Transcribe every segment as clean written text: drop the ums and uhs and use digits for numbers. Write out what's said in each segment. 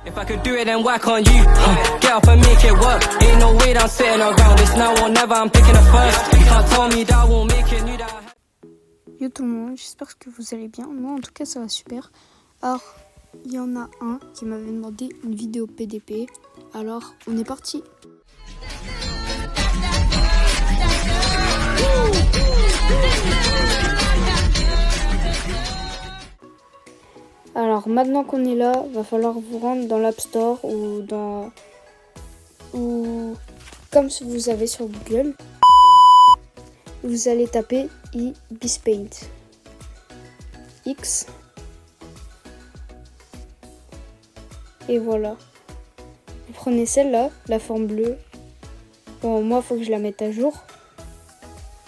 If I could do it, then why can't you? Get up and make it work. Ain't no way that I'm sitting around. It's now or never, I'm picking up first. You can't tell me that I won't make it. Knew that. Yo tout le monde, j'espère que vous allez bien. Moi en tout cas ça va super. Alors il y en a un qui m'avait demandé une vidéo PDP. Alors on est parti. Alors maintenant qu'on est là, va falloir vous rendre dans l'App Store ou comme vous avez sur Google. Vous allez taper Ibis Paint. X. Et voilà. Vous prenez celle-là, la forme bleue. Bon, moi, il faut que je la mette à jour.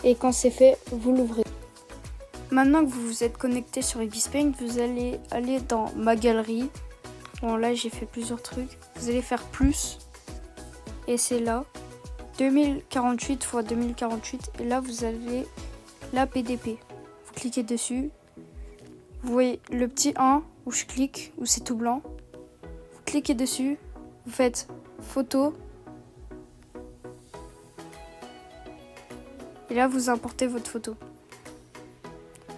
Et quand c'est fait, vous l'ouvrez. Maintenant que vous vous êtes connecté sur Ibis Paint, vous allez aller dans ma galerie. Bon, là, j'ai fait plusieurs trucs. Vous allez faire plus. Et c'est là. 2048 x 2048. Et là, vous avez la PDP. Vous cliquez dessus. Vous voyez le petit 1 où je clique, où c'est tout blanc. Vous cliquez dessus. Vous faites photo. Et là, vous importez votre photo.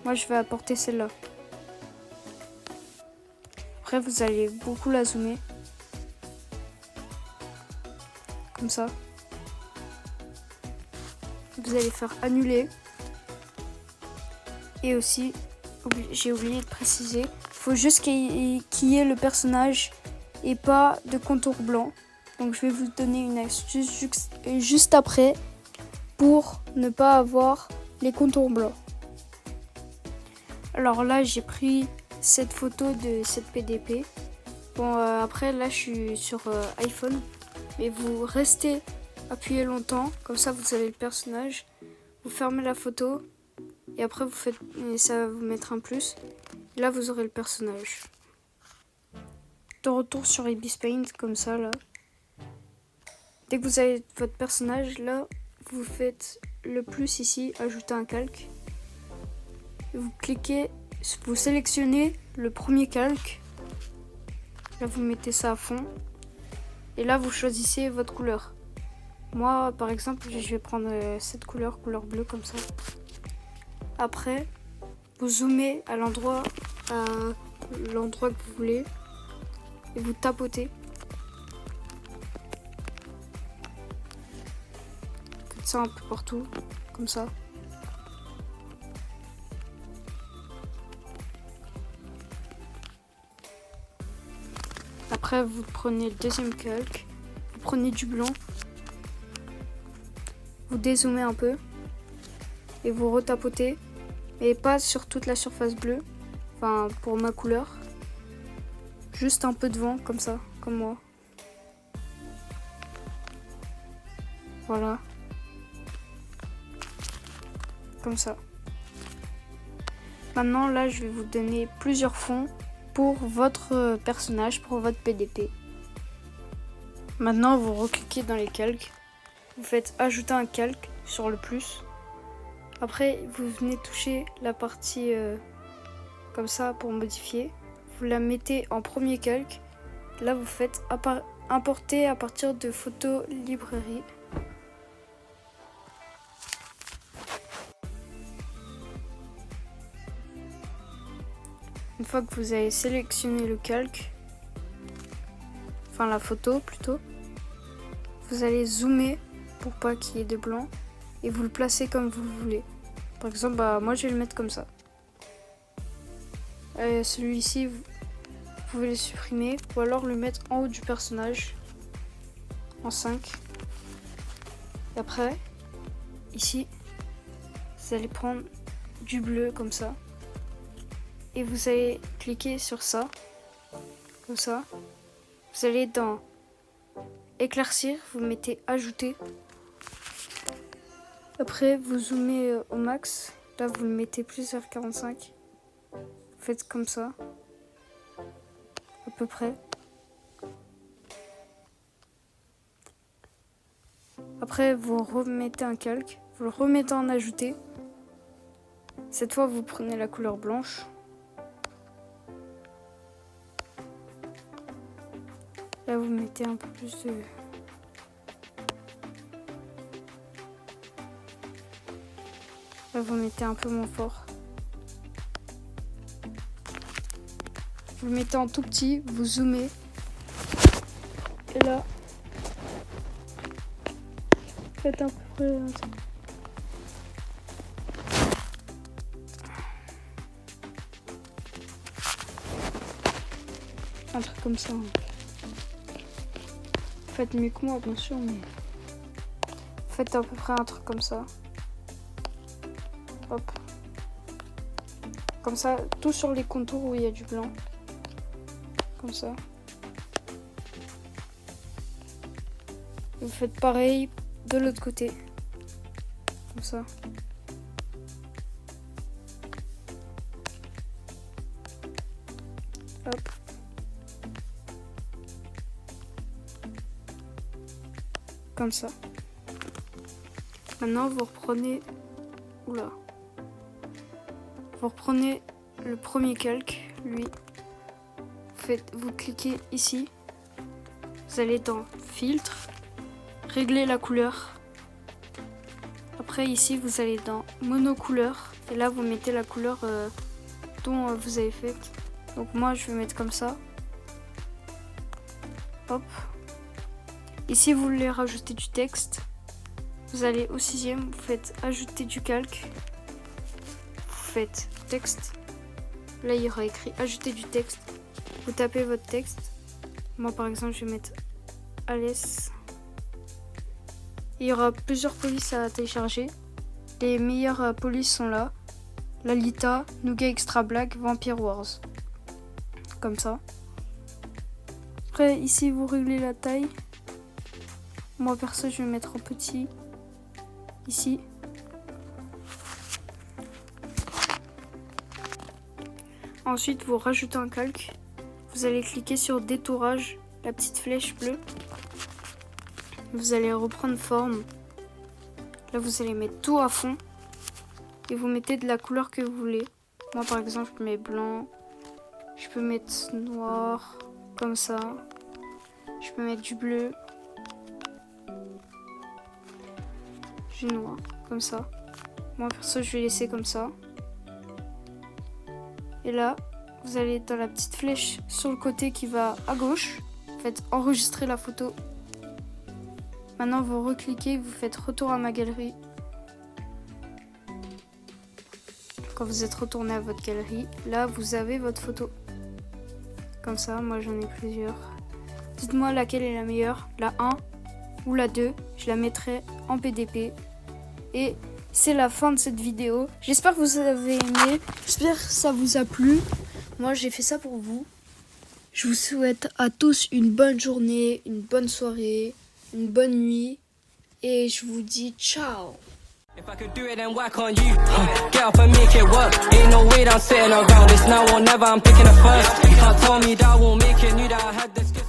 Moi, je vais apporter celle-là. Après, vous allez beaucoup la zoomer. Comme ça. Vous allez faire annuler. Et aussi, j'ai oublié de préciser, il faut juste qu'il y ait le personnage et pas de contour blanc. Donc, je vais vous donner une astuce juste après pour ne pas avoir les contours blancs. Alors là, j'ai pris cette photo de cette PDP. Bon, après, là, je suis sur iPhone. Mais vous restez appuyé longtemps. Comme ça, vous avez le personnage. Vous fermez la photo. Et après, vous faites, et ça va vous mettre un plus. Et là, vous aurez le personnage. De retour sur Ibis Paint, comme ça, là. Dès que vous avez votre personnage, là, vous faites le plus ici, ajouter un calque. Vous cliquez, vous sélectionnez le premier calque. Là, vous mettez ça à fond. Et là, vous choisissez votre couleur. Moi, par exemple, je vais prendre cette couleur bleue comme ça. Après, vous zoomez à l'endroit que vous voulez. Et vous tapotez. Faites ça un peu partout, comme ça. Après, vous prenez le deuxième calque, vous prenez du blanc, vous dézoomez un peu et vous retapotez, mais pas sur toute la surface bleue, enfin pour ma couleur, juste un peu devant comme ça, comme moi. Voilà, comme ça. Maintenant là, je vais vous donner plusieurs fonds pour votre personnage, pour votre PDP. Maintenant, vous recliquez dans les calques. Vous faites ajouter un calque sur le plus. Après, vous venez toucher la partie comme ça pour modifier. Vous la mettez en premier calque. Là, vous faites importer à partir de photo librairie. Une fois que vous avez sélectionné le calque, enfin la photo plutôt, vous allez zoomer pour pas qu'il y ait de blanc et vous le placez comme vous le voulez. Par exemple, moi je vais le mettre comme ça. Celui-ci, vous pouvez le supprimer ou alors le mettre en haut du personnage en 5. Et après, ici, vous allez prendre du bleu comme ça. Et vous allez cliquer sur ça, comme ça. Vous allez dans éclaircir, vous mettez ajouter. Après, vous zoomez au max. Là, vous le mettez plus vers 45. Vous faites comme ça, à peu près. Après, vous remettez un calque, vous le remettez en ajouter. Cette fois, vous prenez la couleur blanche. Là, vous mettez un peu plus de... Là, vous mettez un peu moins fort. Vous le mettez en tout petit, vous zoomez. Et là, faites un peu près... Un truc comme ça. Faites mieux que moi, bien sûr, mais... Faites à peu près un truc comme ça. Hop. Comme ça, tout sur les contours où il y a du blanc. Comme ça. Vous faites pareil de l'autre côté. Comme ça. Hop. Comme ça. Maintenant, vous reprenez... Oula. Vous reprenez le premier calque, lui. Vous cliquez ici. Vous allez dans Filtre. Régler la couleur. Après, ici, vous allez dans Monocouleur. Et là, vous mettez la couleur dont vous avez fait. Donc moi, je vais mettre comme ça. Hop. Ici, vous voulez rajouter du texte. Vous allez au 6e, vous faites ajouter du calque. Vous faites texte. Là, il y aura écrit ajouter du texte. Vous tapez votre texte. Moi, par exemple, je vais mettre Alès. Il y aura plusieurs polices à télécharger. Les meilleures polices sont là. Lalita, Nougat Extra Black, Vampire Wars. Comme ça. Après, ici, vous réglez la taille. Moi, perso, je vais mettre en petit. Ici. Ensuite, vous rajoutez un calque. Vous allez cliquer sur détourage, la petite flèche bleue. Vous allez reprendre forme. Là, vous allez mettre tout à fond. Et vous mettez de la couleur que vous voulez. Moi, par exemple, je mets blanc. Je peux mettre noir, comme ça. Je peux mettre du bleu. Du noir, comme ça. Moi, perso, je vais laisser comme ça. Et là, vous allez dans la petite flèche sur le côté qui va à gauche. Vous faites enregistrer la photo. Maintenant, vous recliquez, vous faites retour à ma galerie. Quand vous êtes retourné à votre galerie, là, vous avez votre photo. Comme ça, moi, j'en ai plusieurs. Dites-moi laquelle est la meilleure, la 1 ou la 2. Je la mettrai en PDP. Et c'est la fin de cette vidéo. J'espère que vous avez aimé. J'espère que ça vous a plu. Moi, j'ai fait ça pour vous. Je vous souhaite à tous une bonne journée, une bonne soirée, une bonne nuit. Et je vous dis ciao. If I could do it, then why can't you? Get up and make it work. Ain't no way I'm sitting around. It's now or never, I'm picking a first. You can't tell me that I won't make it. Knew that I had the skill.